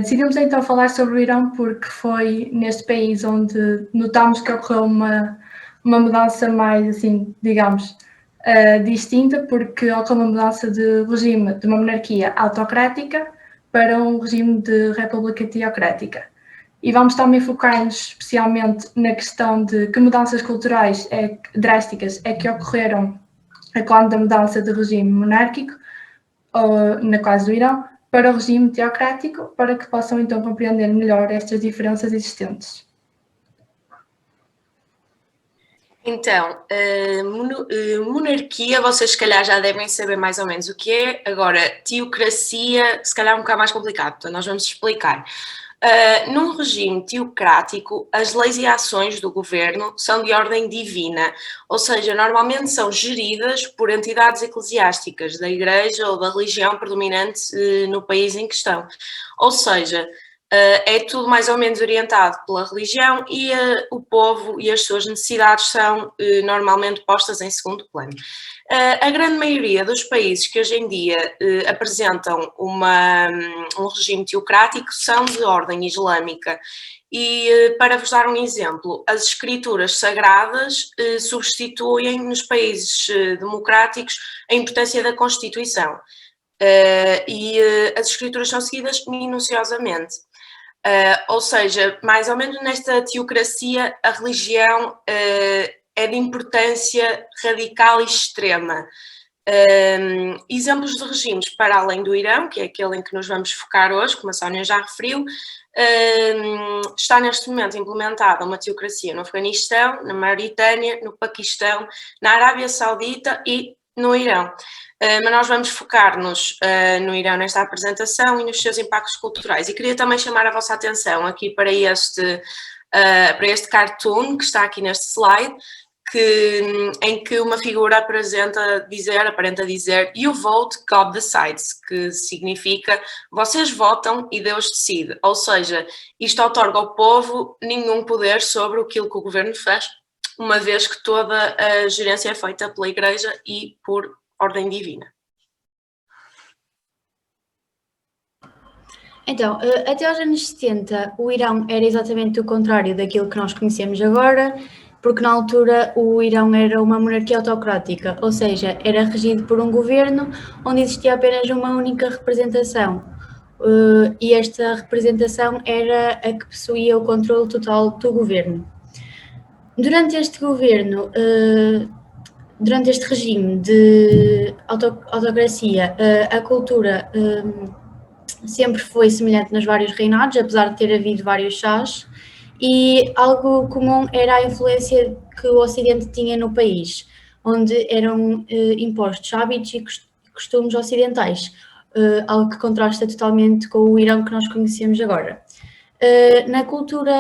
Decidimos então falar sobre o Irão porque foi neste país onde notamos que ocorreu uma mudança mais, assim, digamos, distinta, porque ocorreu uma mudança de regime de uma monarquia autocrática para um regime de república teocrática. E vamos também focar-nos especialmente na questão de que mudanças culturais drásticas é que ocorreram quando a mudança de regime monárquico, ou na caso do Irão, para o regime teocrático, para que possam então compreender melhor estas diferenças existentes. Então, monarquia, vocês se calhar já devem saber mais ou menos o que é. Agora, teocracia, se calhar é um bocado mais complicado, então nós vamos explicar. Num regime teocrático, as leis e ações do governo são de ordem divina, ou seja, normalmente são geridas por entidades eclesiásticas da igreja ou da religião predominante no país em questão. Ou seja, é tudo mais ou menos orientado pela religião e o povo e as suas necessidades são normalmente postas em segundo plano. A grande maioria dos países que hoje em dia apresentam um regime teocrático são de ordem islâmica. E para vos dar um exemplo, as escrituras sagradas substituem nos países democráticos a importância da Constituição. As escrituras são seguidas minuciosamente. Ou seja, mais ou menos nesta teocracia, a religião é de importância radical e extrema. Exemplos de regimes para além do Irão, que é aquele em que nos vamos focar hoje, como a Sónia já referiu, está neste momento implementada uma teocracia no Afeganistão, na Mauritânia, no Paquistão, na Arábia Saudita e no Irão. Mas nós vamos focar-nos no Irão nesta apresentação e nos seus impactos culturais. E queria também chamar a vossa atenção aqui para este cartoon que está aqui neste slide, em que uma figura aparenta dizer "You vote, God decides", que significa "vocês votam e Deus decide", ou seja, isto outorga ao povo nenhum poder sobre aquilo que o governo faz, uma vez que toda a gerência é feita pela Igreja e por ordem divina. Então, até aos anos 70, o Irão era exatamente o contrário daquilo que nós conhecemos agora, porque na altura o Irão era uma monarquia autocrática, ou seja, era regido por um governo onde existia apenas uma única representação. E esta representação era a que possuía o controle total do governo. Durante este governo, durante este regime de autocracia, a cultura sempre foi semelhante nos vários reinados, apesar de ter havido vários chás, e algo comum era a influência que o Ocidente tinha no país, onde eram impostos hábitos e costumes ocidentais, algo que contrasta totalmente com o Irão que nós conhecemos agora. Na cultura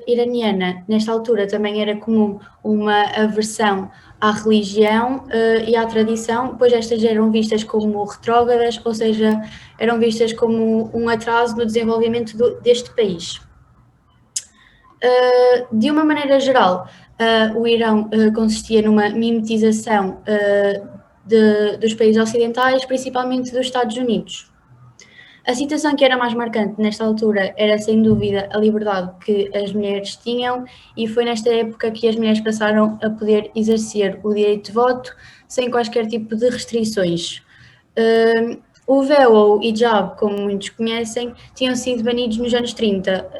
iraniana, nesta altura, também era comum uma aversão à religião e à tradição, pois estas eram vistas como retrógradas, ou seja, eram vistas como um atraso no desenvolvimento deste país. De uma maneira geral, o Irão consistia numa mimetização dos países ocidentais, principalmente dos Estados Unidos. A situação que era mais marcante nesta altura era, sem dúvida, a liberdade que as mulheres tinham, e foi nesta época que as mulheres passaram a poder exercer o direito de voto sem quaisquer tipo de restrições. O véu ou hijab, como muitos conhecem, tinham sido banidos nos anos 30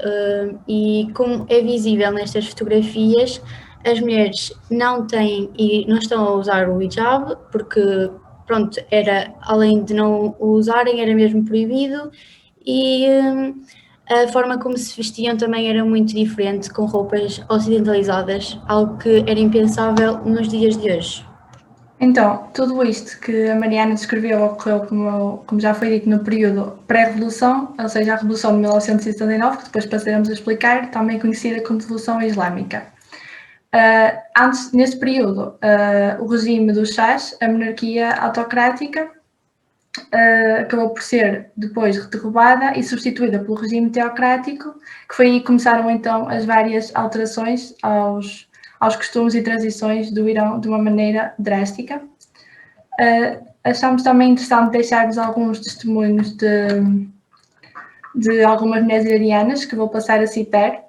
e, como é visível nestas fotografias, as mulheres não têm e não estão a usar o hijab porque, pronto, era, além de não o usarem, era mesmo proibido, e a forma como se vestiam também era muito diferente, com roupas ocidentalizadas, algo que era impensável nos dias de hoje. Então, tudo isto que a Mariana descreveu ocorreu, como já foi dito, no período pré-revolução, ou seja, a Revolução de 1979, que depois passaremos a explicar, também conhecida como Revolução Islâmica. Neste período, o regime dos chás, a monarquia autocrática, acabou por ser depois derrubada e substituída pelo regime teocrático, que foi aí que começaram então as várias alterações aos costumes e tradições do Irão de uma maneira drástica. Achamos também interessante deixar-vos alguns testemunhos de algumas mulheres iranianas, que vou passar a citar.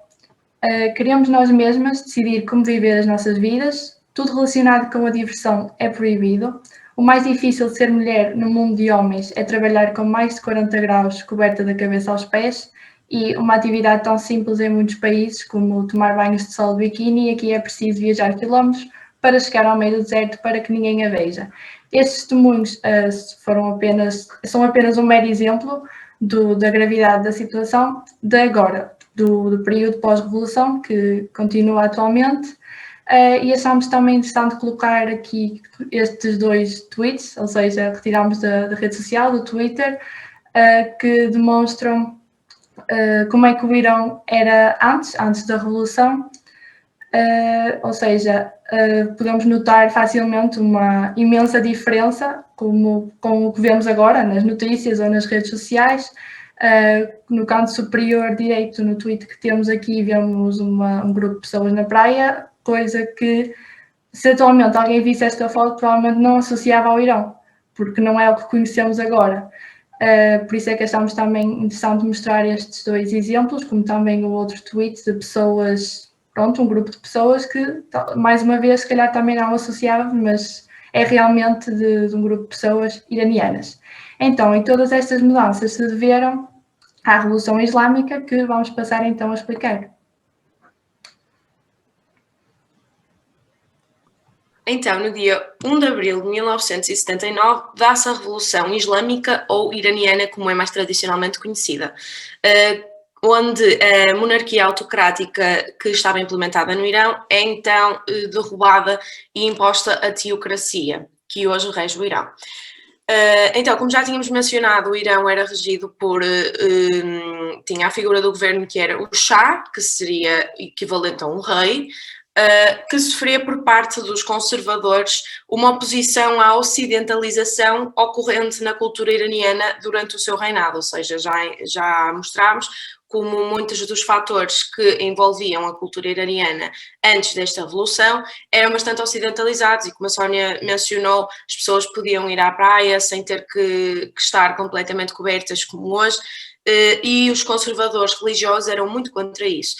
Queremos nós mesmas decidir como viver as nossas vidas, tudo relacionado com a diversão é proibido. O mais difícil de ser mulher no mundo de homens é trabalhar com mais de 40 graus coberta da cabeça aos pés, e uma atividade tão simples em muitos países como tomar banhos de sol de biquíni, aqui é preciso viajar quilómetros para chegar ao meio do deserto para que ninguém a veja. Estes testemunhos são apenas um mero exemplo da gravidade da situação de agora, do período pós-revolução, que continua atualmente, e achamos também interessante colocar aqui estes 2 tweets, ou seja, retiramos da rede social, do Twitter, que demonstram como é que o Irão era antes da Revolução, ou seja, podemos notar facilmente uma imensa diferença com o que vemos agora nas notícias ou nas redes sociais. No canto superior direito, no tweet que temos aqui, vemos um grupo de pessoas na praia, coisa que, se atualmente alguém visse esta foto, provavelmente não associava ao Irão, porque não é o que conhecemos agora. Por isso é que achamos também interessante mostrar estes 2 exemplos, como também o outro tweet de pessoas, um grupo de pessoas que, mais uma vez, se calhar também não associava, mas é realmente de um grupo de pessoas iranianas. Então, e todas estas mudanças se deveram à Revolução Islâmica, que vamos passar então a explicar. Então, no dia 1 de abril de 1979, dá-se a Revolução Islâmica, ou iraniana, como é mais tradicionalmente conhecida, onde a monarquia autocrática que estava implementada no Irão é então derrubada e imposta a teocracia, que hoje rege o Irão. Então, como já tínhamos mencionado, o Irão era regido por... tinha a figura do governo que era o Shah, que seria equivalente a um rei, que sofria por parte dos conservadores uma oposição à ocidentalização ocorrente na cultura iraniana durante o seu reinado, ou seja, já mostramos como muitos dos fatores que envolviam a cultura iraniana antes desta revolução eram bastante ocidentalizados, e como a Sónia mencionou, as pessoas podiam ir à praia sem ter que estar completamente cobertas como hoje, e os conservadores religiosos eram muito contra isso.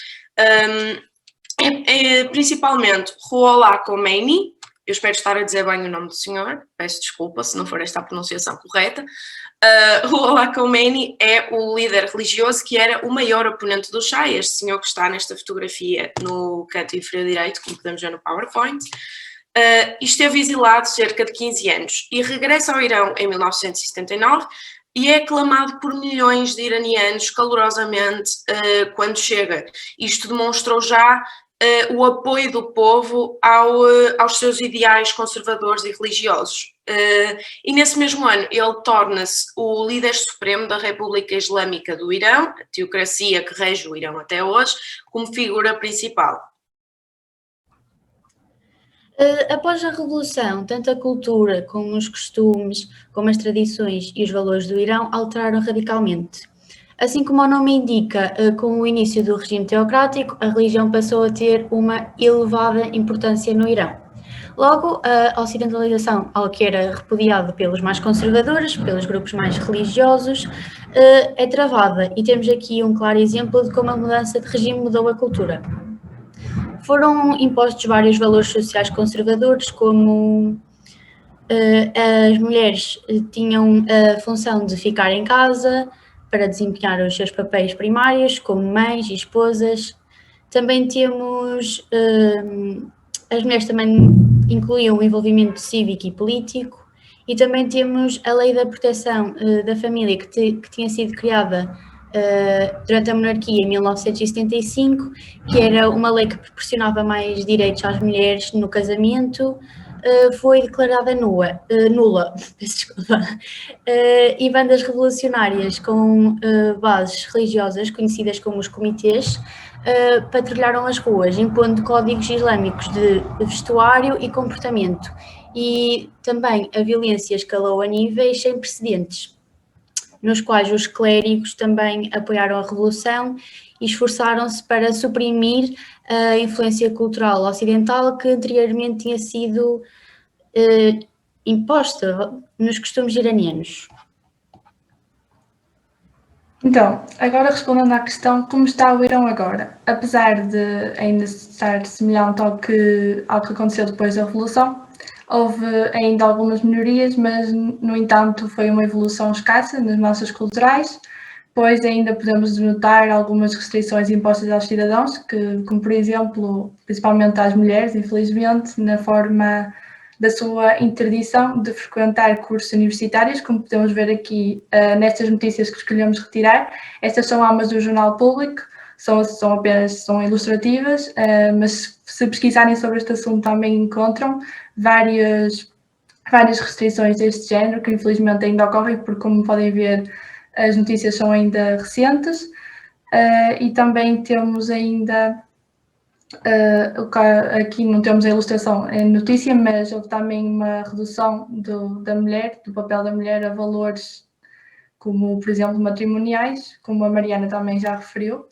Principalmente Ruhollah Khomeini, eu espero estar a dizer bem o nome do senhor, peço desculpa se não for esta a pronunciação correta. Ruhollah Khomeini é o líder religioso que era o maior oponente do Shah, este senhor que está nesta fotografia no canto inferior direito, como podemos ver no PowerPoint. Esteve exilado cerca de 15 anos e regressa ao Irão em 1979 e é aclamado por milhões de iranianos calorosamente quando chega. Isto demonstrou já o apoio do povo aos seus ideais conservadores e religiosos. E nesse mesmo ano ele torna-se o líder supremo da República Islâmica do Irão, a teocracia que rege o Irão até hoje, como figura principal. Após a Revolução, tanto a cultura como os costumes, como as tradições e os valores do Irão alteraram radicalmente. Assim como o nome indica, com o início do regime teocrático, a religião passou a ter uma elevada importância no Irão. Logo, a ocidentalização, algo que era repudiado pelos mais conservadores, pelos grupos mais religiosos, é travada, e temos aqui um claro exemplo de como a mudança de regime mudou a cultura. Foram impostos vários valores sociais conservadores, como as mulheres tinham a função de ficar em casa para desempenhar os seus papéis primários, como mães e esposas. Também temos... as mulheres também incluíam o envolvimento cívico e político, e também temos a Lei da Proteção da Família, que tinha sido criada durante a monarquia em 1975, que era uma lei que proporcionava mais direitos às mulheres no casamento, foi declarada nula, peço desculpa, e bandas revolucionárias com bases religiosas, conhecidas como os comitês, patrulharam as ruas, impondo códigos islâmicos de vestuário e comportamento, e também a violência escalou a níveis sem precedentes, nos quais os clérigos também apoiaram a revolução e esforçaram-se para suprimir a influência cultural ocidental que anteriormente tinha sido imposta nos costumes iranianos. Então, agora respondendo à questão, como está o Irão agora? Apesar de ainda estar semelhante ao que aconteceu depois da Revolução, houve ainda algumas melhorias, mas, no entanto, foi uma evolução escassa nas massas culturais, pois ainda podemos notar algumas restrições impostas aos cidadãos, como por exemplo, principalmente às mulheres, infelizmente, na forma da sua interdição de frequentar cursos universitários, como podemos ver aqui nestas notícias que escolhemos retirar. Estas são ambas do Jornal Público, são ilustrativas, mas se pesquisarem sobre este assunto também encontram várias restrições deste género, que infelizmente ainda ocorrem, porque como podem ver, as notícias são ainda recentes, e também temos ainda, aqui não temos a ilustração em notícia, mas houve também uma redução do papel da mulher a valores como, por exemplo, matrimoniais, como a Mariana também já referiu.